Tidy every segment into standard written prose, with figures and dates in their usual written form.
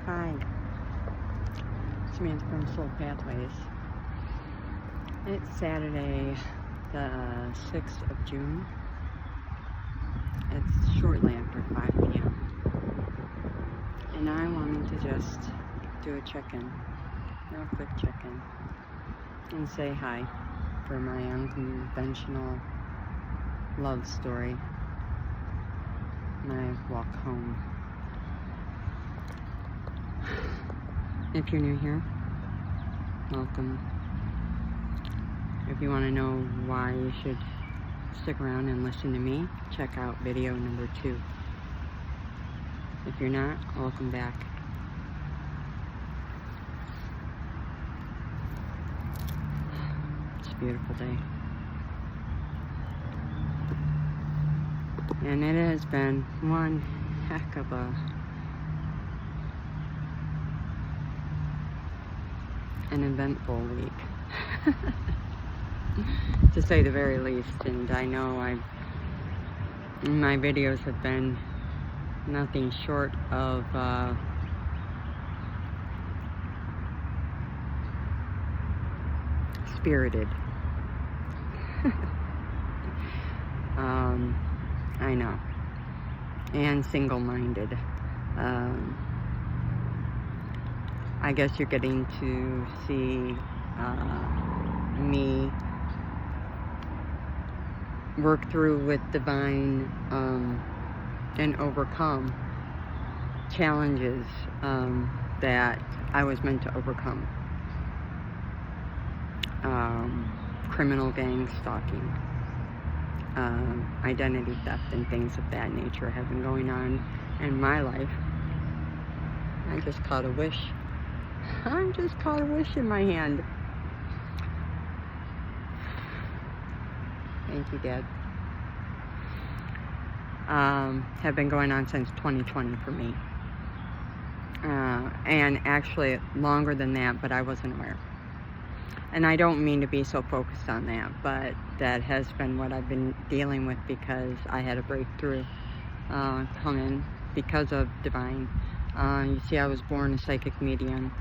Hi, Samantha from Soul Pathways. It's Saturday, the 6th of June. It's shortly after 5 p.m. And I wanted to just do a check-in, real quick check-in, and say hi for my unconventional love story, my walk home. If you're new here, welcome. If you want to know why you should stick around and listen to me, check out video number 2. If you're not, welcome back. It's a beautiful day. And it has been one heck of an eventful week, to say the very least. And I know my videos have been nothing short of spirited. I know, and single-minded. I guess you're getting to see me work through with divine and overcome challenges that I was meant to overcome. Criminal gang stalking, identity theft, and things of that nature have been going on in my life. I just caught a wish. I just caught a wish in my hand. Thank you, Dad. Have been going on since 2020 for me. And actually longer than that, but I wasn't aware. And I don't mean to be so focused on that, but that has been what I've been dealing with, because I had a breakthrough come in because of divine. You see, I was born a psychic medium,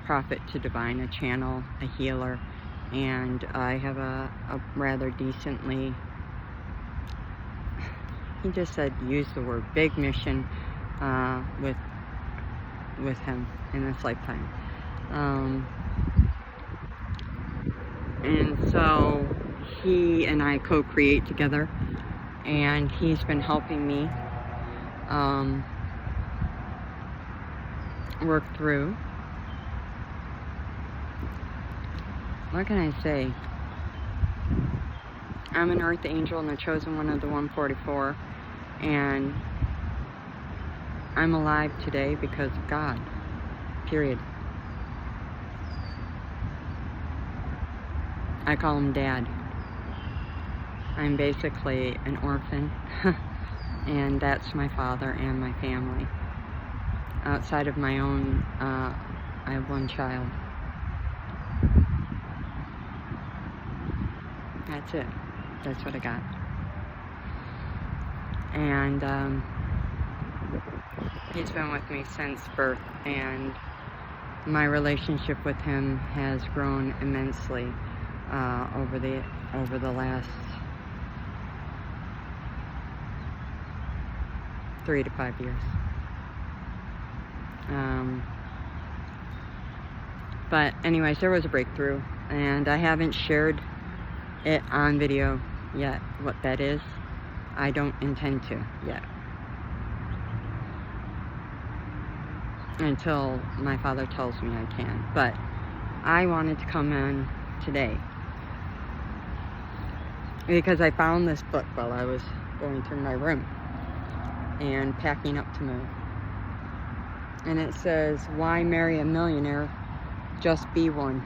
prophet to divine, a channel, a healer, and I have a rather decently, he just said, use the word, big mission with him in this lifetime. And so he and I co-create together, and he's been helping me work through, what can I say? I'm an earth angel and the chosen one of the 144, and I'm alive today because of God, period. I call him Dad. I'm basically an orphan, and that's my father and my family. Outside of my own, I have one child. That's it. That's what I got. And he's been with me since birth, and my relationship with him has grown immensely over the last 3 to 5 years. But anyways, there was a breakthrough, and I haven't shared it on video yet, what that is. I don't intend to yet, until my father tells me I can. But I wanted to come in today because I found this book while I was going through my room and packing up to move. And it says, why marry a millionaire? Just be one.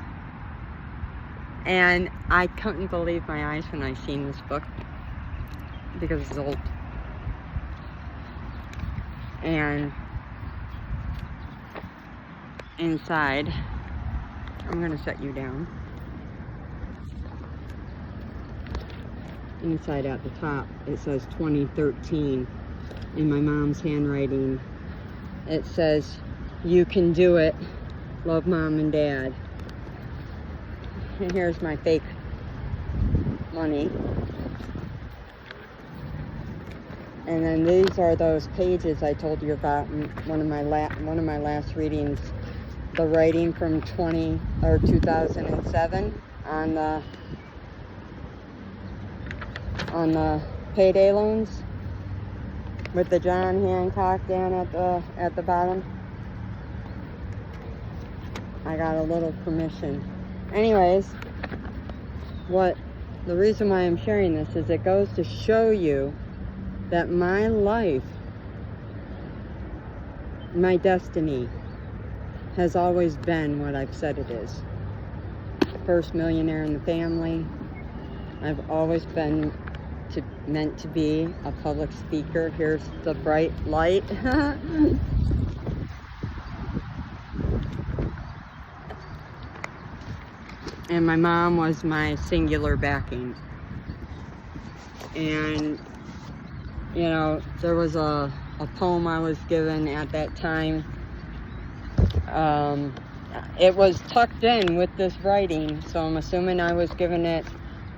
And I couldn't believe my eyes when I seen this book, because it's old. And inside, I'm going to set you down. Inside at the top, it says 2013 in my mom's handwriting. it says, "You can do it. Love, Mom and Dad." And here's my fake money. And then these are those pages I told you about in one of my last readings. The writing from 2007 on the payday loans with the John Hancock down at the bottom. I got a little permission. Anyways, the reason why I'm sharing this is it goes to show you that my life, my destiny, has always been what I've said it is. First millionaire in the family. I've always been meant to be a public speaker. Here's the bright light. And my mom was my singular backing. And, you know, there was a poem I was given at that time. It was tucked in with this writing, so I'm assuming I was given it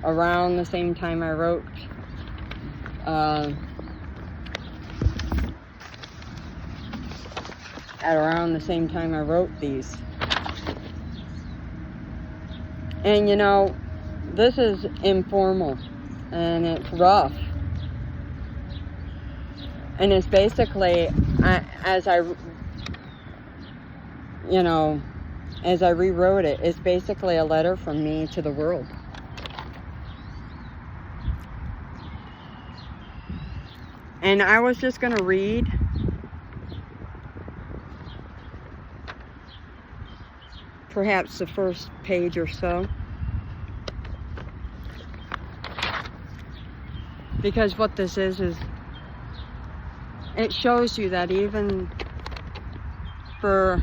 around the same time I wrote these. And you know, this is informal and it's rough, and it's basically, as I rewrote it, it's basically a letter from me to the world. And I was just going to read perhaps the first page or so, because what this is it shows you that even for,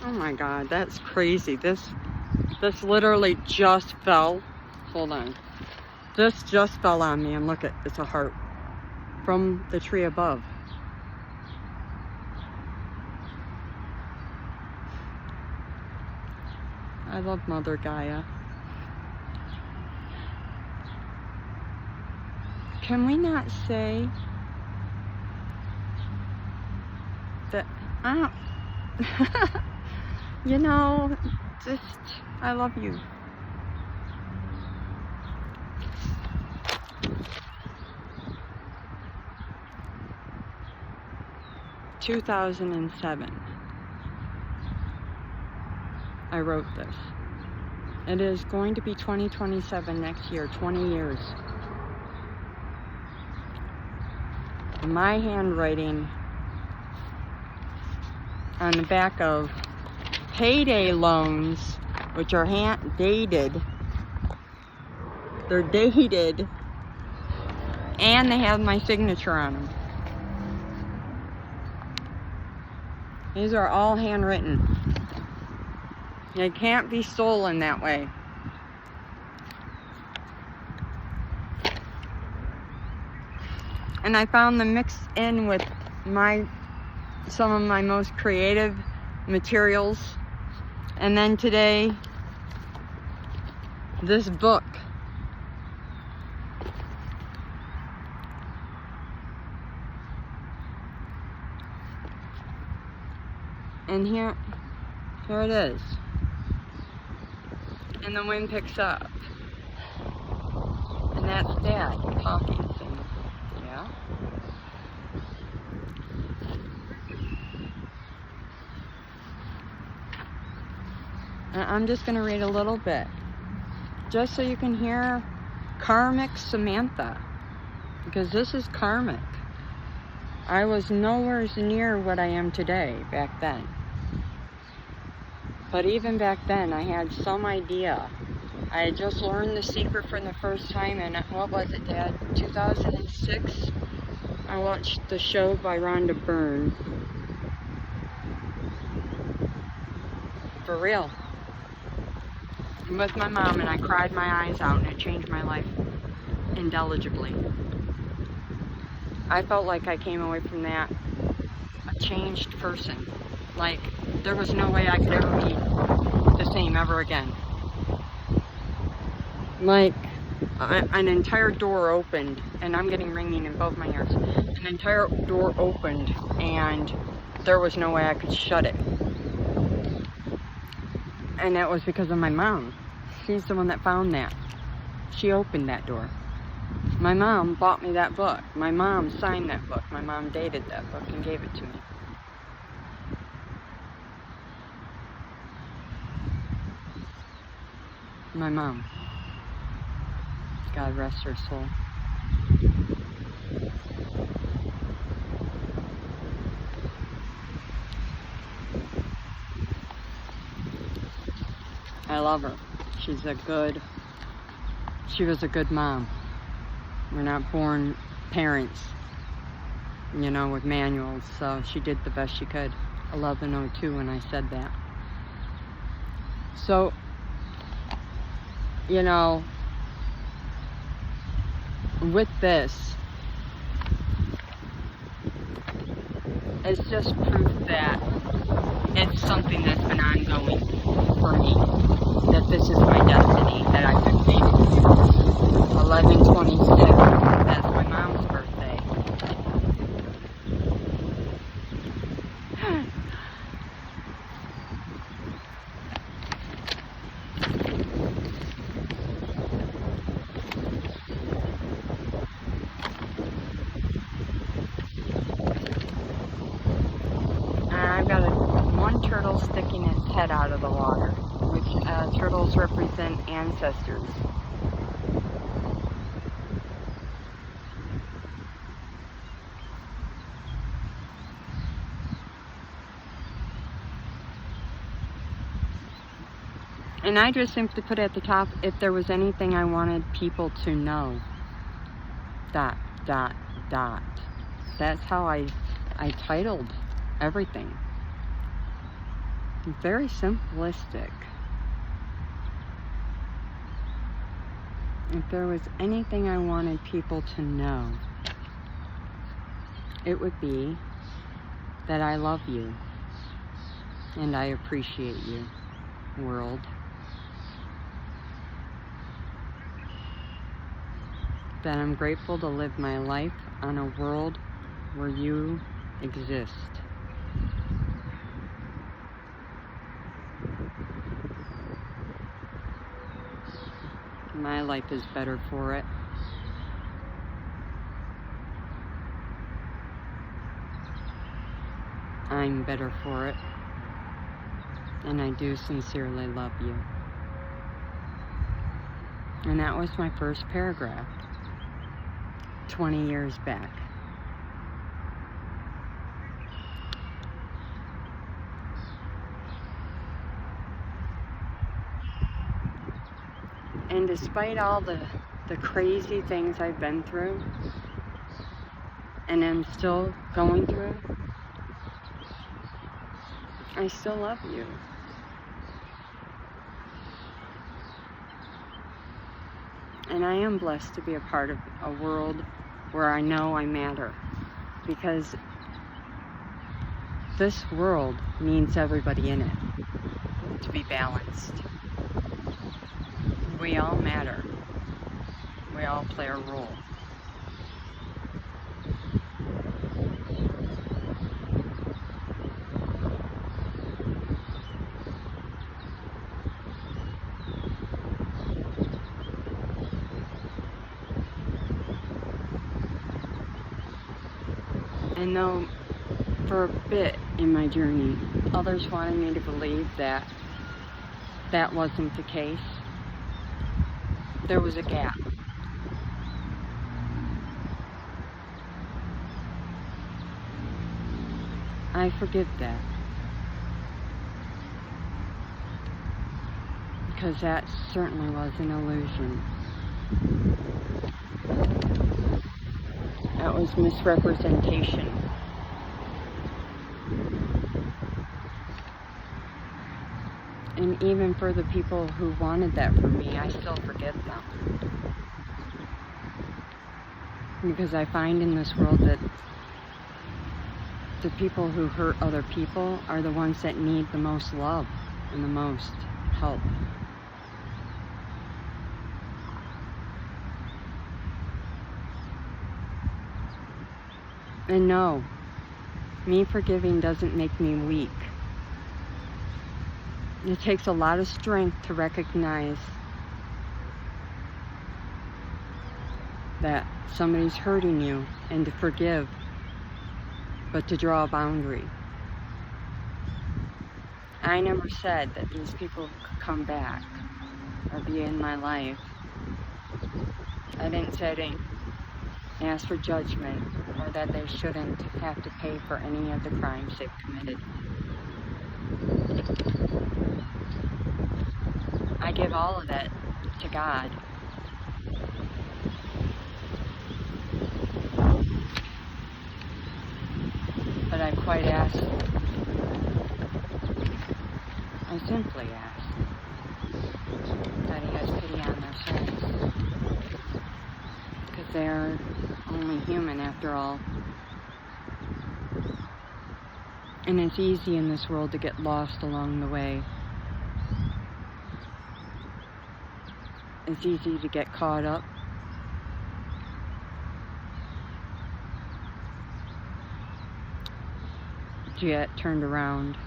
oh my God, that's crazy. This literally just fell. Hold on. This just fell on me, and look, it's a heart from the tree above. I love Mother Gaia. Can we not say that, I don't, you know, just, I love you. In 2007, I wrote this. It is going to be 2027 next year, 20 years. My handwriting on the back of payday loans, which are dated. They're dated, and they have my signature on them. These are all handwritten. They can't be stolen that way. And I found them mixed in with some of my most creative materials. And then today, this book. And here it is. And the wind picks up. And that's Dad talking. Yeah. I'm just going to read a little bit, just so you can hear karmic Samantha, because this is karmic. I was nowhere near what I am today back then. But even back then, I had some idea. I had just learned the secret for the first time, and what was it, Dad? 2006? I watched the show by Rhonda Byrne. For real. With my mom, and I cried my eyes out, and it changed my life indelibly. I felt like I came away from that changed person. Like, there was no way I could ever be the same ever again. Like, an entire door opened, and I'm getting ringing in both my ears. An entire door opened, and there was no way I could shut it. And that was because of my mom. She's the one that found that. She opened that door. My mom bought me that book. My mom signed that book. My mom dated that book and gave it to me. My mom. God rest her soul. I love her. She was a good mom. We're not born parents, you know, with manuals, so she did the best she could. 11:02 when I said that. So, you know, with this, it's just proof that it's something that's been ongoing for me, that this is my destiny, that I've been fated. 11/26, that's my mom's birthday. I've got one turtle sticking its head out of the water, which turtles represent ancestors. And I just simply put at the top, if there was anything I wanted people to know, ... That's how I titled everything. Very simplistic. If there was anything I wanted people to know, it would be that I love you and I appreciate you, world. That I'm grateful to live my life on a world where you exist. My life is better for it. I'm better for it. And I do sincerely love you. And that was my first paragraph, 20 years back. And despite all the crazy things I've been through, and am still going through, I still love you. And I am blessed to be a part of a world where I know I matter. Because this world needs everybody in it to be balanced. We all matter. We all play a role. And though for a bit in my journey, others wanted me to believe that that wasn't the case, there was a gap. I forgive that. Because that certainly was an illusion. That was misrepresentation. And even for the people who wanted that for me, I still forgive them. Because I find in this world that the people who hurt other people are the ones that need the most love and the most help. And no, me forgiving doesn't make me weak. It takes a lot of strength to recognize that somebody's hurting you and to forgive, but to draw a boundary. I never said that these people could come back or be in my life. I didn't say I didn't ask for judgment or that they shouldn't have to pay for any of the crimes they've committed. I give all of that to God. But I quite ask, I simply ask that He has pity on their souls, because they are only human after all. And it's easy in this world to get lost along the way. It's easy to get caught up. To get turned around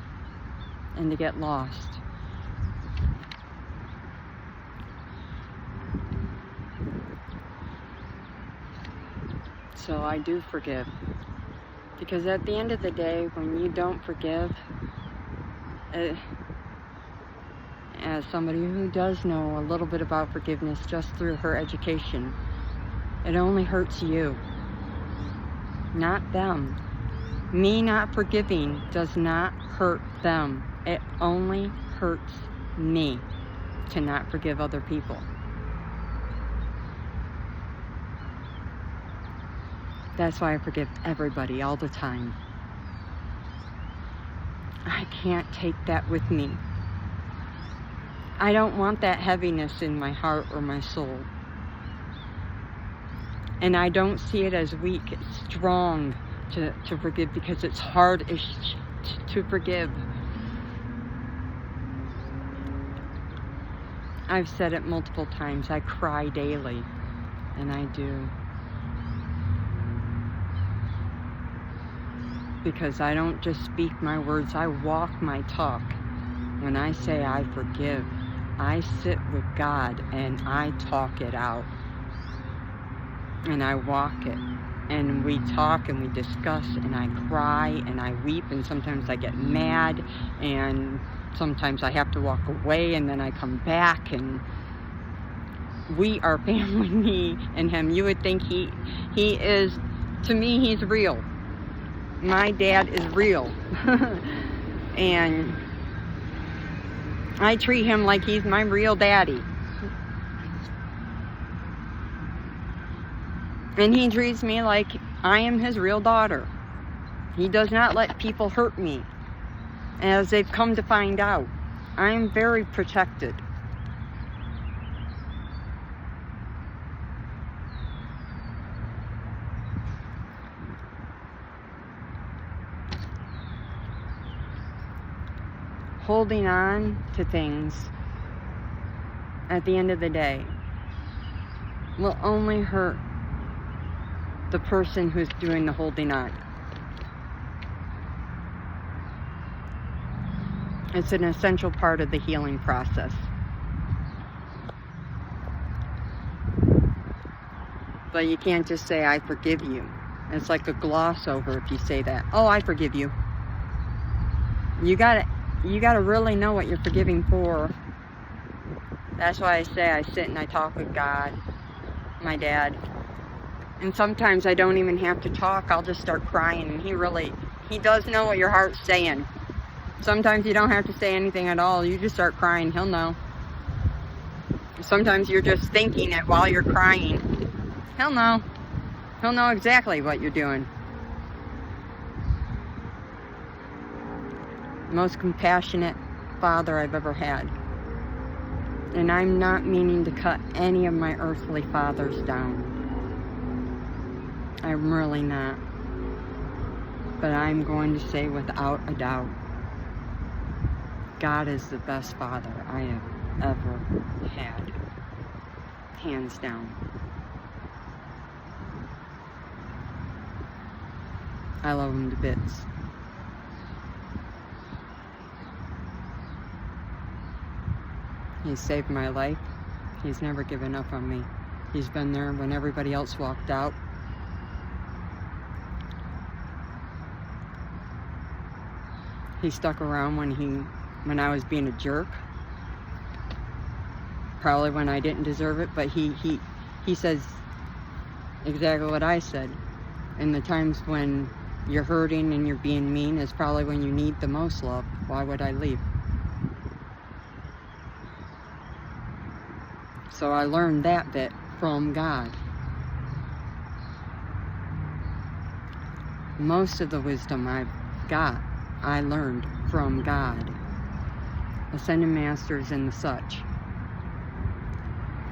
and to get lost. So I do forgive. Because at the end of the day, when you don't forgive, as somebody who does know a little bit about forgiveness just through her education, it only hurts you, not them. Me not forgiving does not hurt them. It only hurts me to not forgive other people. That's why I forgive everybody all the time. I can't take that with me. I don't want that heaviness in my heart or my soul. And I don't see it as weak. It's strong to forgive, because it's hard to forgive. I've said it multiple times. I cry daily, and I do. Because I don't just speak my words, I walk my talk. When I say I forgive, I sit with God and I talk it out. And I walk it. And we talk and we discuss, and I cry and I weep, and sometimes I get mad, and sometimes I have to walk away, and then I come back, and we are family, me and him. You would think he is, to me, he's real. My dad is real. And I treat him like he's my real daddy. And he treats me like I am his real daughter. He does not let people hurt me. As they've come to find out, I am very protected. Holding on to things at the end of the day will only hurt the person who's doing the holding on. It's an essential part of the healing process. But you can't just say, I forgive you. It's like a gloss over if you say that. Oh, I forgive you. You gotta really know what you're forgiving for. That's why I say I sit and I talk with God, my dad. And sometimes I don't even have to talk. I'll just start crying. And he does know what your heart's saying. Sometimes you don't have to say anything at all. You just start crying. He'll know. Sometimes you're just thinking it while you're crying. He'll know. He'll know exactly what you're doing. Most compassionate father I've ever had. And I'm not meaning to cut any of my earthly fathers down. I'm really not. But I'm going to say without a doubt, God is the best father I have ever had. Hands down. I love him to bits. He's saved my life. He's never given up on me. He's been there when everybody else walked out. He stuck around when I was being a jerk. Probably when I didn't deserve it, but he says exactly what I said. And the times when you're hurting and you're being mean is probably when you need the most love. Why would I leave? So I learned that bit from God. Most of the wisdom I've got, I learned from God. Ascended Masters and the such.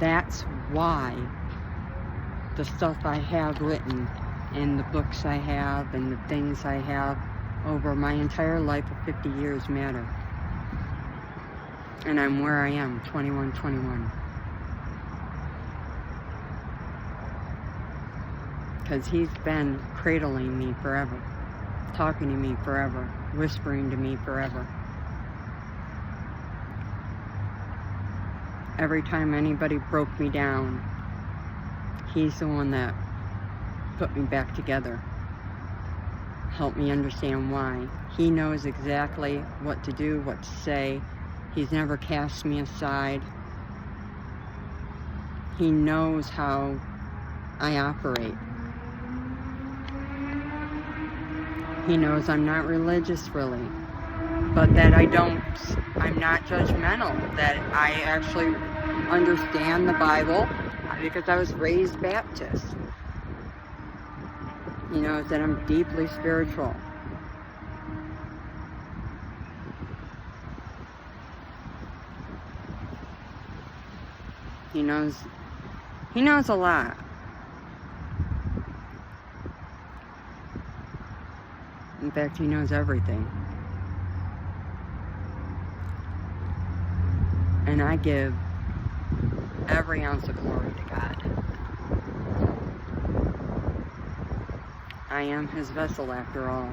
That's why the stuff I have written and the books I have and the things I have over my entire life of 50 years matter. And I'm where I am, 21. Because he's been cradling me forever, talking to me forever, whispering to me forever. Every time anybody broke me down, he's the one that put me back together, helped me understand why. He knows exactly what to do, what to say. He's never cast me aside. He knows how I operate. He knows I'm not religious really, but that I'm not judgmental, that I actually understand the Bible because I was raised Baptist. He knows that I'm deeply spiritual. He knows a lot. In fact, he knows everything. And I give every ounce of glory to God. I am his vessel after all.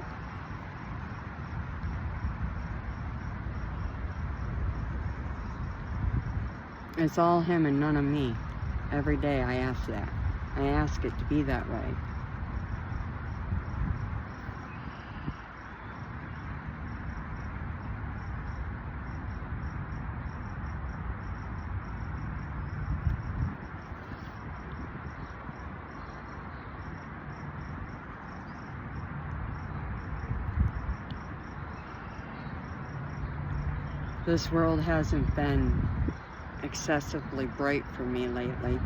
It's all him and none of me. Every day I ask that. I ask it to be that way. This world hasn't been excessively bright for me lately.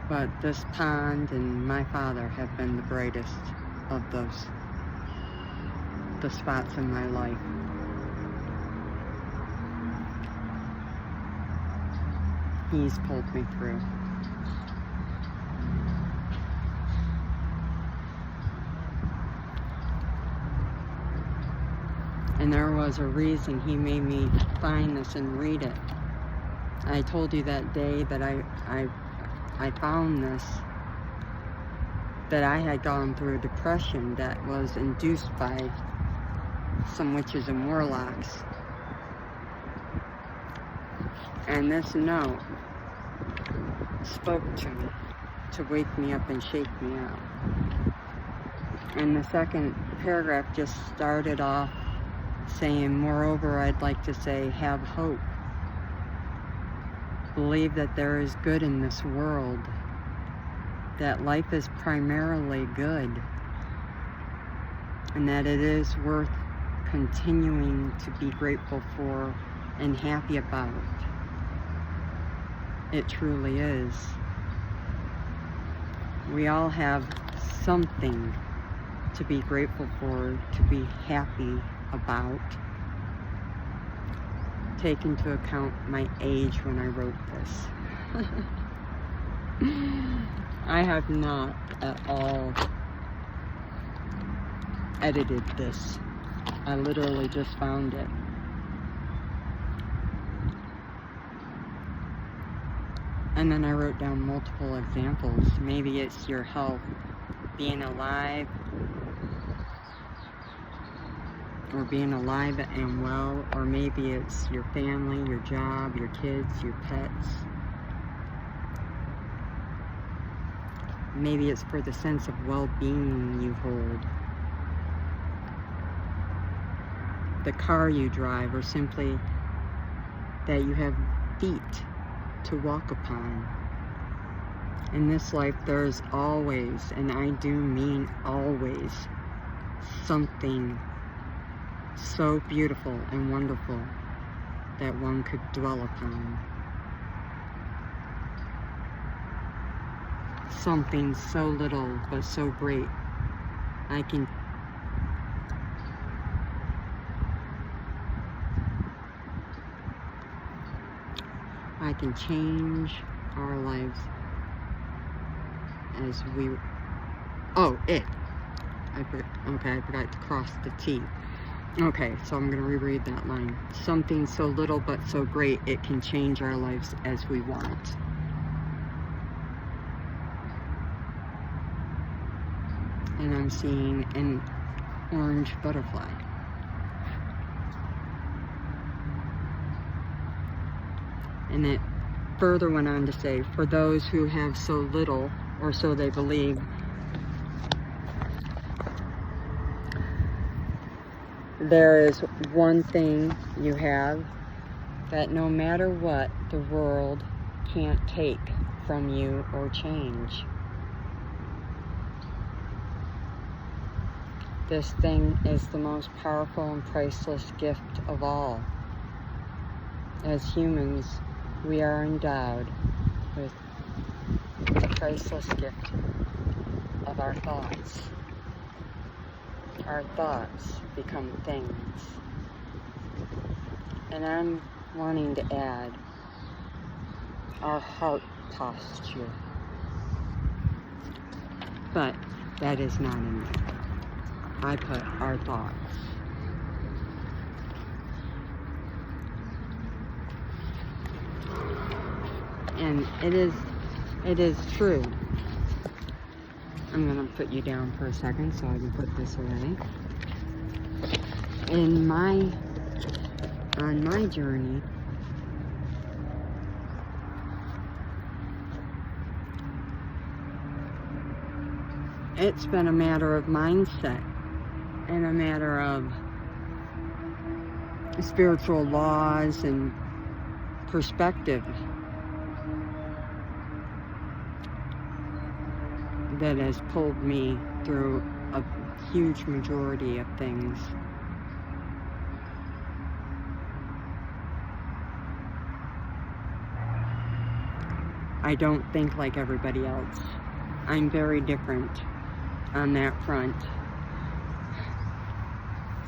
But this pond and my father have been the brightest of the spots in my life. He's pulled me through. And there was a reason he made me find this and read it. I told you that day that I found this, that I had gone through a depression that was induced by some witches and warlocks. And this note spoke to me to wake me up and shake me out. And the second paragraph just started off saying, moreover, I'd like to say, have hope. Believe that there is good in this world, that life is primarily good, and that it is worth continuing to be grateful for and happy about. It truly is. We all have something to be grateful for, to be happy about. Take into account my age when I wrote this. I have not at all edited this. I literally just found it. And then I wrote down multiple examples. Maybe it's your health, being alive, or being alive and well, or maybe it's your family, your job, your kids, your pets. Maybe it's for the sense of well-being you hold. The car you drive, or simply that you have feet to walk upon. In this life, there's always, and I do mean always, something so beautiful and wonderful that one could dwell upon. Something so little but so great. I can change our lives as we... Oh, it. I forgot to cross the T. Okay, so I'm going to reread that line. Something so little but so great, it can change our lives as we want. And I'm seeing an orange butterfly. And it further went on to say, for those who have so little, or so they believe, there is one thing you have that no matter what, the world can't take from you or change. This thing is the most powerful and priceless gift of all. As humans, we are endowed with the priceless gift of our thoughts. Our thoughts become things. And I'm wanting to add our heart posture. But that is not in there. I put our thoughts. And it is true. I'm gonna put you down for a second so I can put this away. On my journey, it's been a matter of mindset and a matter of spiritual laws and perspective that has pulled me through a huge majority of things. I don't think like everybody else. I'm very different on that front.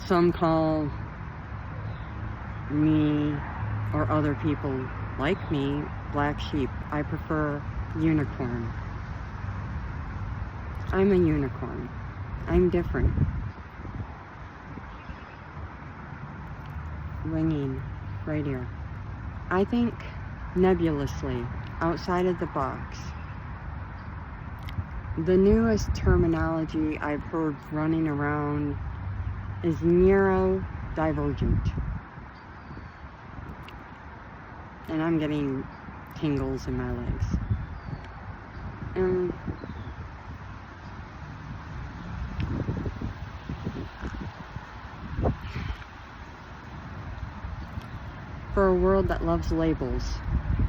Some call me, or other people like me, black sheep. I prefer unicorn. I'm a unicorn. I'm different. Winging right here. I think nebulously, outside of the box. The newest terminology I've heard running around is neurodivergent. And I'm getting tingles in my legs. For a world that loves labels,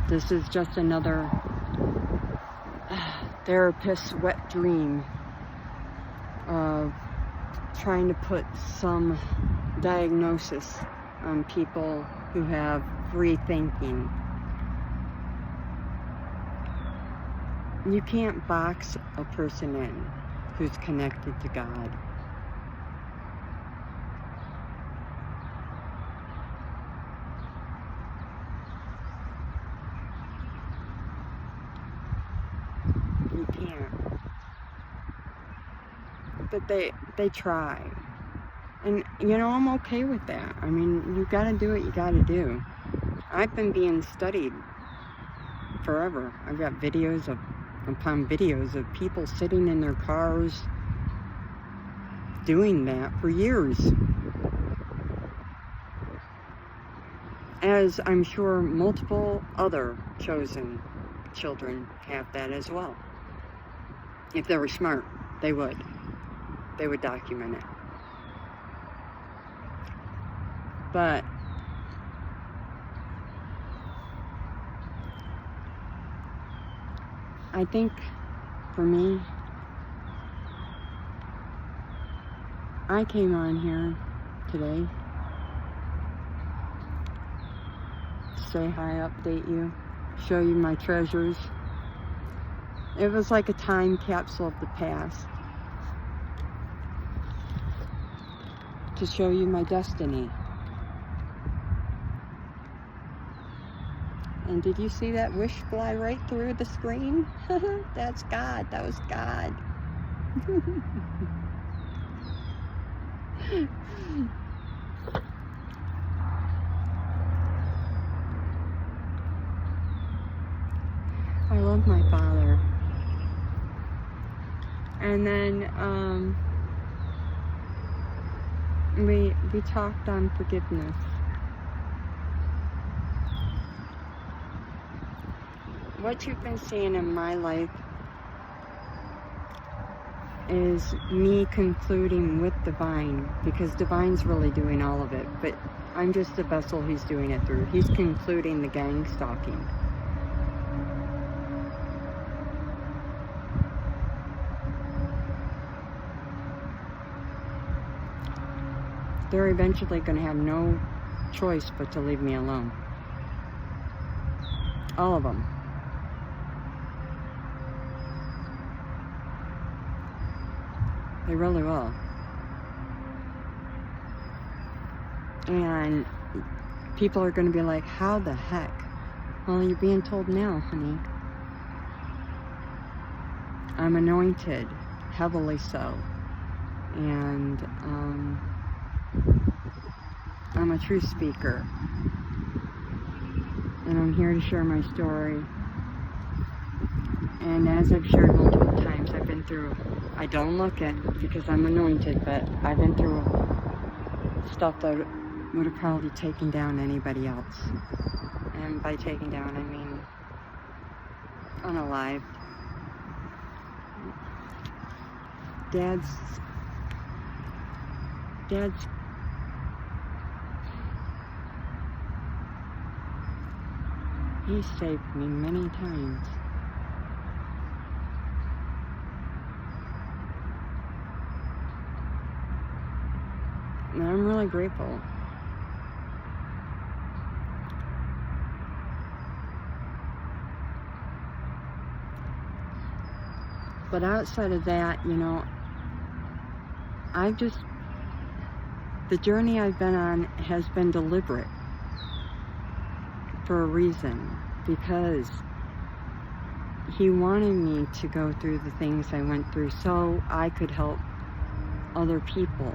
this is just another therapist's wet dream of trying to put some diagnosis on people who have free thinking. You can't box a person in who's connected to God. you can't. But they try. And, you know, I'm okay with that. I mean, you gotta do what you gotta do. I've been being studied forever. I've got videos upon videos of people sitting in their cars doing that for years. As I'm sure multiple other chosen children have that as well. If they were smart, they would. They would document it. But I think for me, I came on here today to say hi, update you, show you my treasures. It was like a time capsule of the past to show you my destiny. And did you see that wish fly right through the screen? That's God. That was God. I love my father. And then we talked on forgiveness. What you've been seeing in my life is me concluding with Divine, because Divine's really doing all of it, but I'm just the vessel he's doing it through. He's concluding the gang stalking. They're eventually going to have no choice but to leave me alone. All of them. They really will. And people are going to be like, how the heck? Well, you're being told now, honey. I'm anointed, heavily so. And I'm a truth speaker. And I'm here to share my story. And as I've shared multiple times, I've been through, I don't look it because I'm anointed, but I've been through stuff that would have probably taken down anybody else. And by taken down, I mean unalived. Dad's he saved me many times. And I'm really grateful. But outside of that, you know, the journey I've been on has been deliberate for a reason, because he wanted me to go through the things I went through so I could help other people.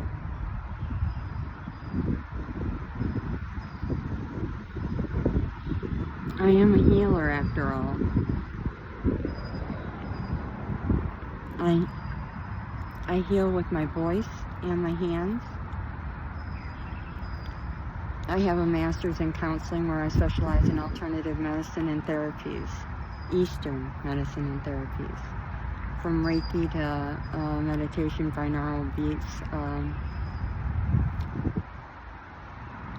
I am a healer after all. I heal with my voice and my hands. I have a master's in counseling where I specialize in alternative medicine and therapies, Eastern medicine and therapies, from Reiki to meditation, binaural beats.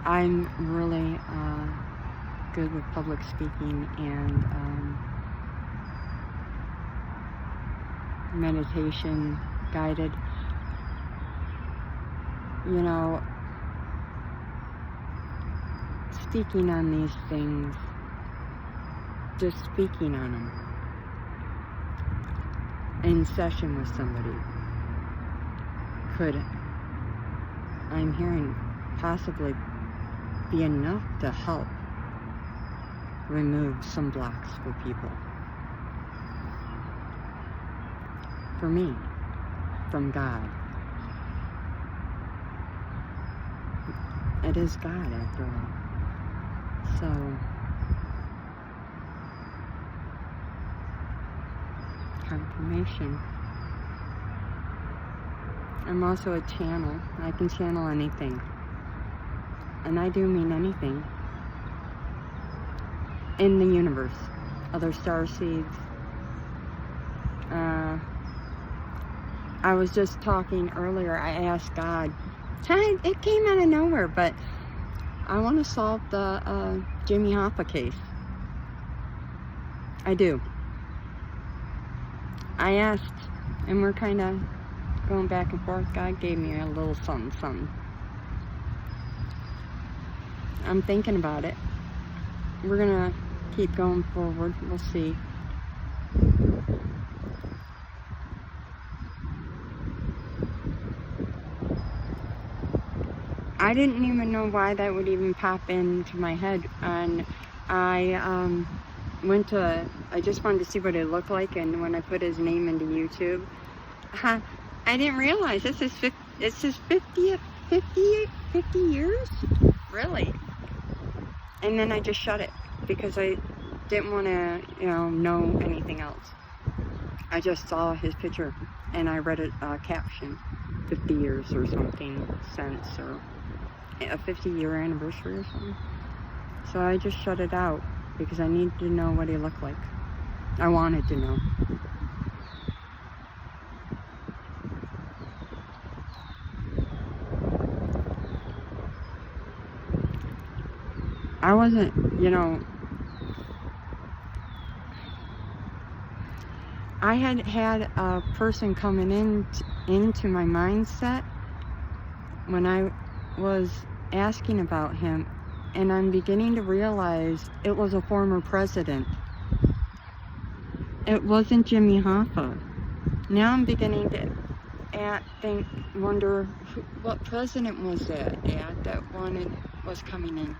I'm really good with public speaking and meditation, guided. You know, speaking on these things, just speaking on them in session with somebody could, I'm hearing, possibly be enough to help remove some blocks for people. for me from God. It is God, after all. So, confirmation. I'm also a channel. I can channel anything. And I do mean anything. In the universe. Other star seeds. I was just talking earlier. I asked God. It came out of nowhere, but I want to solve the Jimmy Hoffa case. I do. I asked, and we're kind of going back and forth. God gave me a little something, something. I'm thinking about it. We're gonna keep going forward. We'll see. I didn't even know why that would even pop into my head, and I just wanted to see what it looked like, and when I put his name into YouTube, I didn't realize this is 50 years? Really? And then I just shut it, because I didn't want to, know anything else. I just saw his picture, and I read a caption, 50 years or something, since, or a 50-year anniversary or something. So I just shut it out, because I needed to know what he looked like. I wanted to know. I wasn't, I had a person coming into my mindset when I was asking about him, and I'm beginning to realize it was a former president. It wasn't Jimmy Hoffa. Now I'm beginning to wonder what president was that was coming in.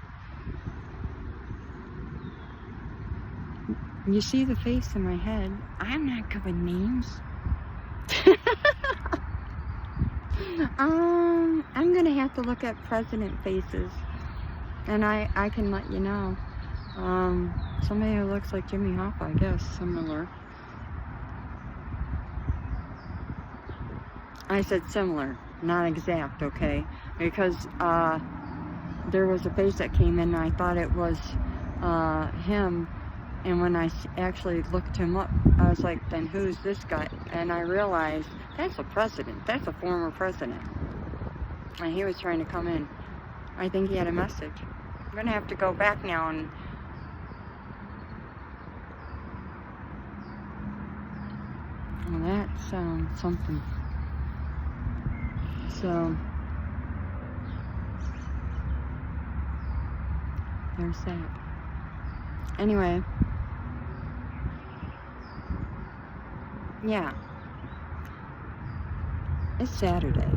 You see the face in my head. I'm not good with names. I'm gonna have to look at president faces, and I can let you know. Somebody who looks like Jimmy Hoffa, I guess, similar. I said similar, not exact, okay? Because there was a face that came in, and I thought it was him. And when I actually looked him up, I was like, then who's this guy? And I realized, that's a president. That's a former president. And he was trying to come in. I think he had a message. I'm going to have to go back now and... Well, that's something. So... there's that. Anyway... yeah, it's Saturday,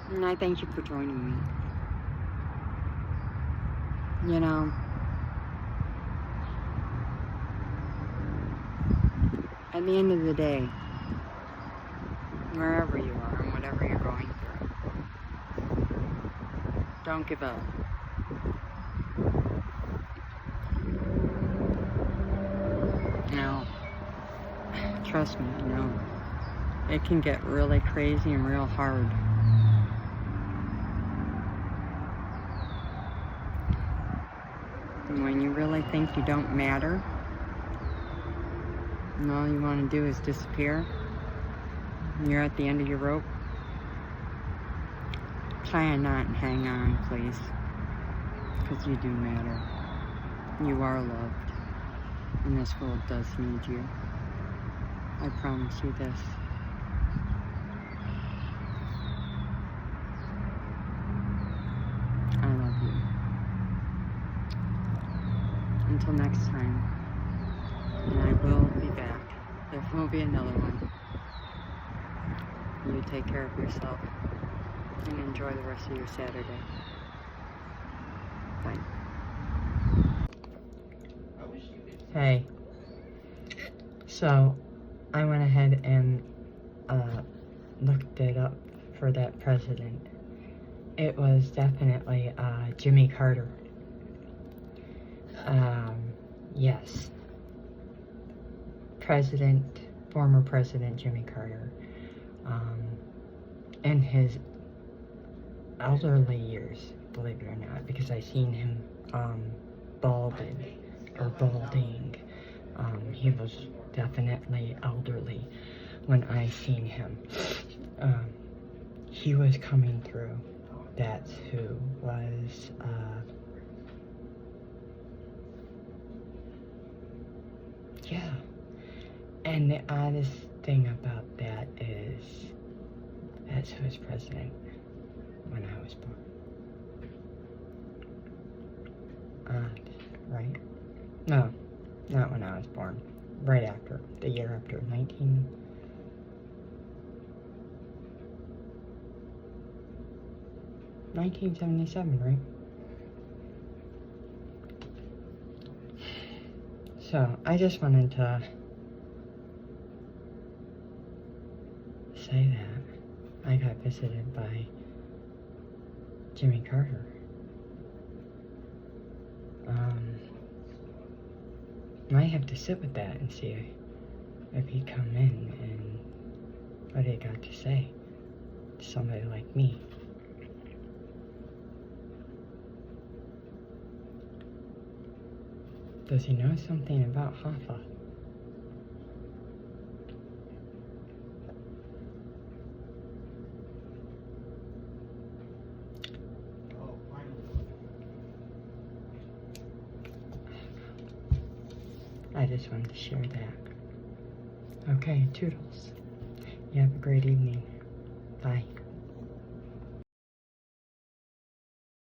and I thank you for joining me. At the end of the day, wherever you are and whatever you're going through, don't give up. No. Trust me, I know. It can get really crazy and real hard. And when you really think you don't matter, and all you want to do is disappear, and you're at the end of your rope, try and not hang on, please. Because you do matter. You are loved. And this world does need you. I promise you this. I love you. Until next time. And I will be back. There will be another one. You take care of yourself. And enjoy the rest of your Saturday. Bye. Hey. So... I went ahead and looked it up for that president. It was definitely Jimmy Carter. Yes. Former President Jimmy Carter. In his elderly years, believe it or not, because I seen him balding. He was definitely elderly when I seen him. He was coming through. That's who was yeah. And the oddest thing about that is that's who was president when I was born. Odd, right? No, not when I was born. Right after, the year after, 1977, right? So, I just wanted to say that I got visited by Jimmy Carter. Might have to sit with that and see if he'd come in and what he got to say to somebody like me. Does he know something about Hoffa? I just wanted to share that. Okay, toodles. You have a great evening. Bye.